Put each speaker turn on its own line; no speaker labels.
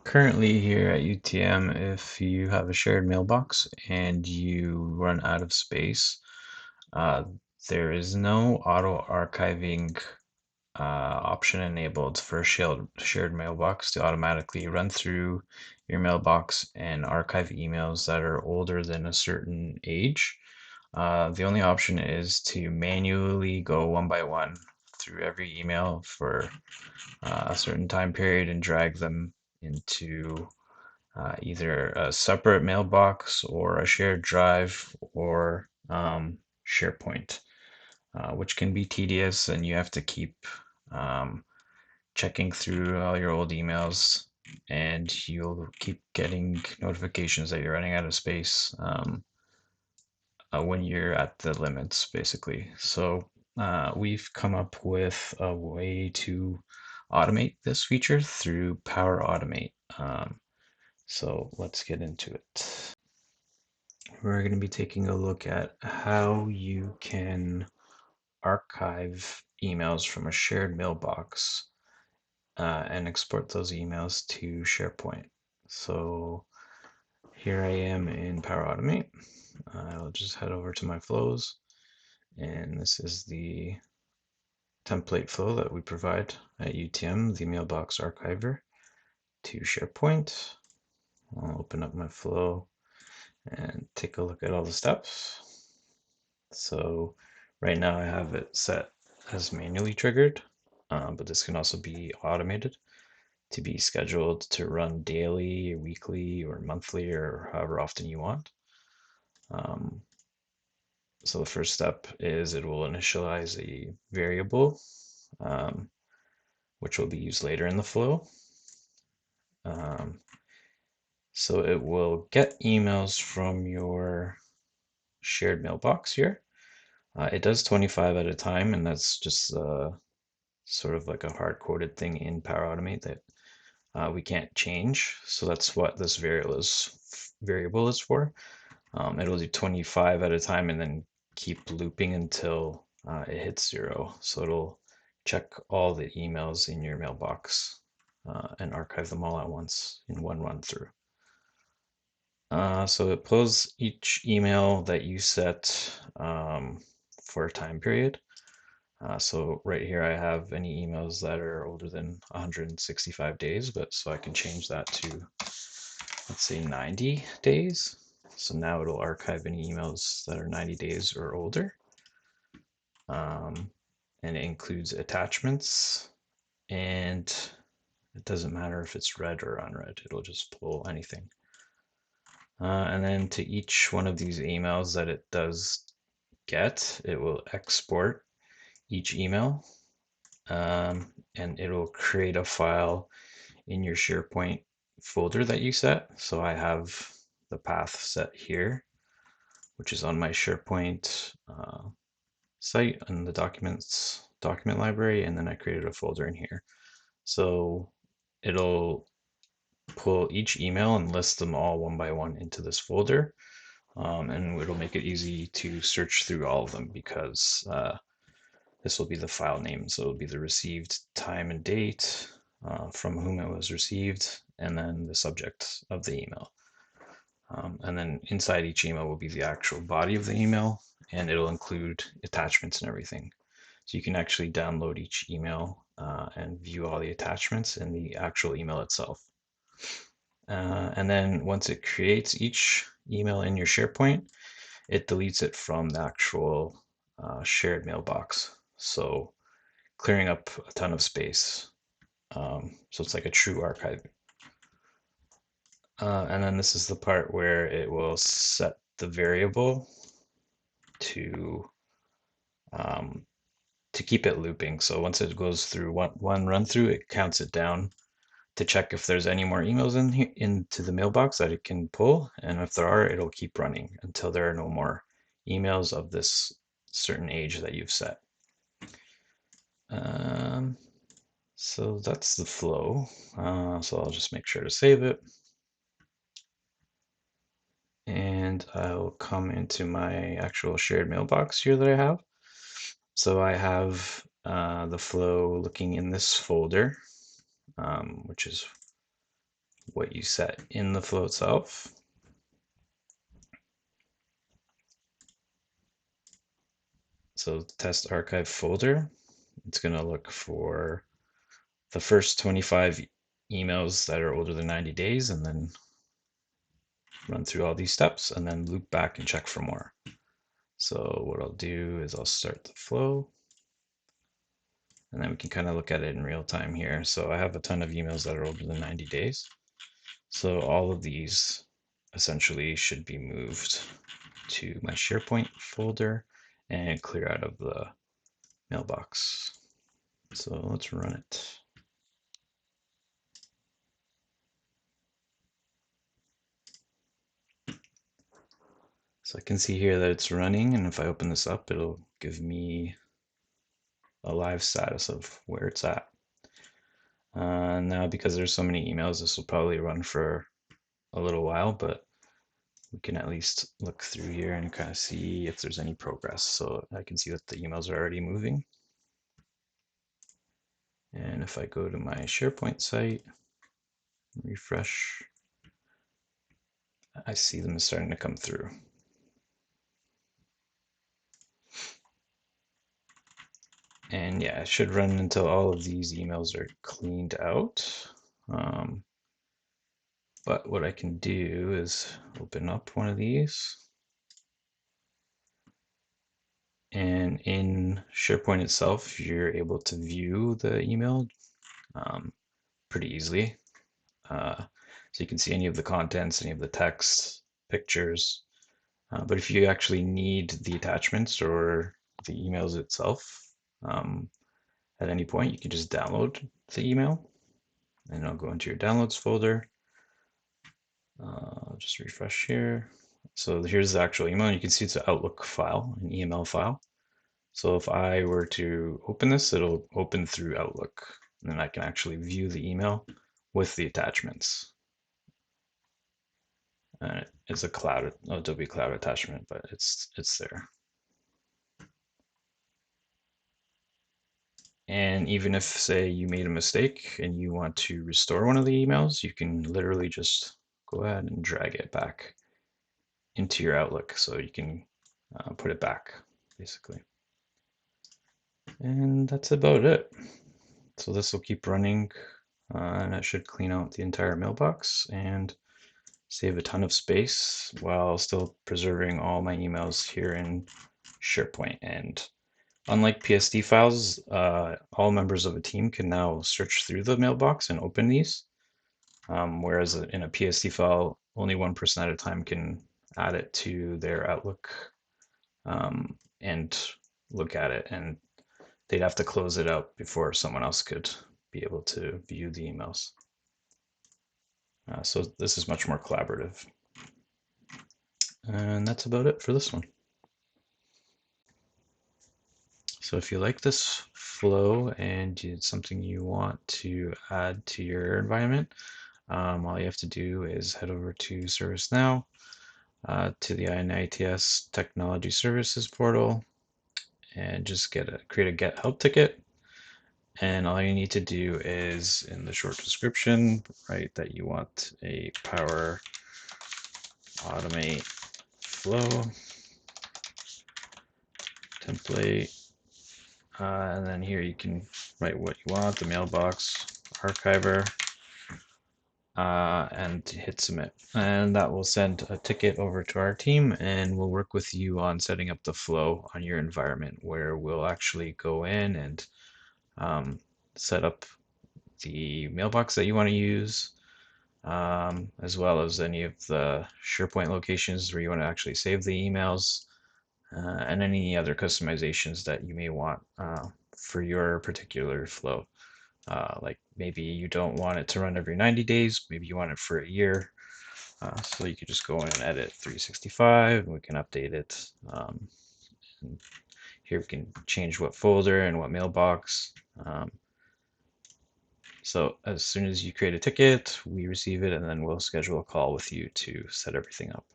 Currently here at UTM, if you have a shared mailbox and you run out of space, uh, there is no auto archiving option enabled for a shared mailbox to automatically run through your mailbox and archive emails that are older than a certain age. The only option is to manually go one by one through every email for a certain time period and drag them into either a separate mailbox or a shared drive or SharePoint, which can be tedious and you have to keep um, checking through all your old emails and you'll keep getting notifications that you're running out of space when you're at the limits, basically. So we've come up with a way to automate this feature through Power Automate. So let's get into it. We're going to be taking a look at how you can archive emails from a shared mailbox and export those emails to SharePoint. So here I am in Power Automate. I'll just head over to my flows, and this is the template flow that we provide at UTM, the mailbox archiver to SharePoint. I'll open up my flow and take a look at all the steps. So right now I have it set as manually triggered, but this can also be automated to be scheduled to run daily, or weekly, or monthly, or however often you want. So the first step is it will initialize a variable, which will be used later in the flow. So it will get emails from your shared mailbox here. It does 25 at a time, and that's just sort of like a hard-coded thing in Power Automate that we can't change. So that's what this variable is for. It'll do 25 at a time and then keep looping until it hits 0. So it'll check all the emails in your mailbox and archive them all at once in one run through. So it pulls each email that you set for a time period. So right here I have any emails that are older than 165 days, but so I can change that to, let's say, 90 days. So now it'll archive any emails that are 90 days or older. And it includes attachments, and it doesn't matter if it's read or unread, it'll just pull anything. And then to each one of these emails that it does get, it will export each email, and it'll create a file in your SharePoint folder that you set. So I have the path set here, which is on my SharePoint site in the document library, and then I created a folder in here. So it'll pull each email and list them all one by one into this folder. And it'll make it easy to search through all of them because this will be the file name. So it'll be the received time and date, from whom it was received, and then the subject of the email. And then inside each email will be the actual body of the email, and it'll include attachments and everything. So you can actually download each email and view all the attachments in the actual email itself. And then once it creates each email in your SharePoint, it deletes it from the actual shared mailbox. So clearing up a ton of space. So it's like a true archive. And then this is the part where it will set the variable to keep it looping. So once it goes through one run through, it counts it down to check if there's any more emails in here, into the mailbox that it can pull. And if there are, it'll keep running until there are no more emails of this certain age that you've set. So that's the flow. So I'll just make sure to save it. And I'll come into my actual shared mailbox here that I have. So I have the flow looking in this folder, which is what you set in the flow itself. So test archive folder, it's going to look for the first 25 emails that are older than 90 days and then run through all these steps and then loop back and check for more. So what I'll do is I'll start the flow and then we can kind of look at it in real time here. So I have a ton of emails that are older than 90 days. So all of these essentially should be moved to my SharePoint folder and clear out of the mailbox. So let's run it. So I can see here that it's running, and if I open this up, it'll give me a live status of where it's at. Now, because there's so many emails, this will probably run for a little while, but we can at least look through here and kind of see if there's any progress. So I can see that the emails are already moving. And if I go to my SharePoint site, refresh, I see them starting to come through. And yeah, it should run until all of these emails are cleaned out. But what I can do is open up one of these. And in SharePoint itself, you're able to view the email pretty easily. So you can see any of the contents, any of the text, pictures. But if you actually need the attachments or the emails itself, at any point, you can just download the email. And I'll go into your downloads folder. I'll just refresh here. So here's the actual email. And you can see it's an Outlook file, an EML file. So if I were to open this, it'll open through Outlook. And then I can actually view the email with the attachments. It's a cloud, Adobe Cloud attachment, but it's there. And even if, say, you made a mistake and you want to restore one of the emails, you can literally just go ahead and drag it back into your Outlook so you can put it back, basically. And that's about it. So this will keep running and it should clean out the entire mailbox and save a ton of space while still preserving all my emails here in SharePoint. And unlike PSD files, all members of a team can now search through the mailbox and open these. Whereas in a PSD file, only one person at a time can add it to their Outlook and look at it. And they'd have to close it out before someone else could be able to view the emails. So this is much more collaborative. And that's about it for this one. So if you like this flow and it's something you want to add to your environment, all you have to do is head over to ServiceNow, to the INITS Technology Services portal, and just create a Get Help ticket. And all you need to do is, in the short description, write that you want a Power Automate flow template. And then here you can write what you want, the mailbox archiver, and hit submit. And that will send a ticket over to our team and we'll work with you on setting up the flow on your environment where we'll actually go in and set up the mailbox that you want to use, as well as any of the SharePoint locations where you want to actually save the emails, and any other customizations that you may want for your particular flow. Like maybe you don't want it to run every 90 days, maybe you want it for a year. So you could just go in and edit 365 and we can update it. And here we can change what folder and what mailbox. So as soon as you create a ticket, we receive it and then we'll schedule a call with you to set everything up.